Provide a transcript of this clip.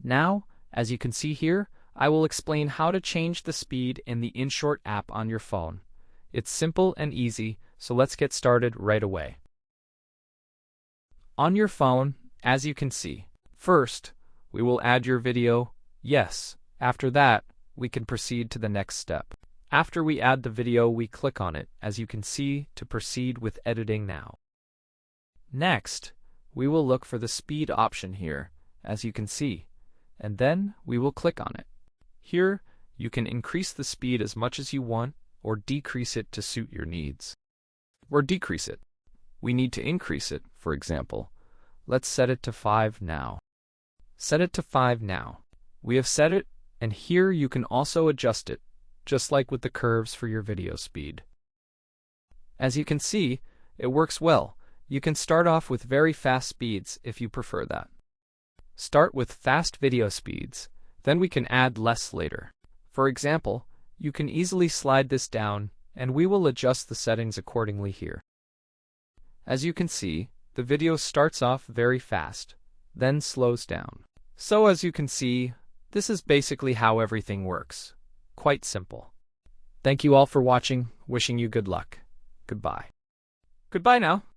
Now, as you can see here, I will explain how to change the speed in the InShot app on your phone. It's simple and easy, so let's get started right away. On your phone, as you can see, first, we will add your video. Yes. After that, we can proceed to the next step. After we add the video, we click on it, as you can see, to proceed with editing now. Next, we will look for the speed option here, as you can see, and then we will click on it. Here, you can increase the speed as much as you want, or decrease it to suit your needs. Or decrease it. We need to increase it, for example. Let's set it to 5 now. Set it to 5 now. We have set it, and here you can also adjust it, just like with the curves for your video speed. As you can see, it works well. You can start off with very fast speeds if you prefer that. Start with fast video speeds, then we can add less later. For example, you can easily slide this down, and we will adjust the settings accordingly here. As you can see, the video starts off very fast, then slows down. So as you can see, this is basically how everything works. Quite simple. Thank you all for watching. Wishing you good luck. Goodbye. Goodbye now.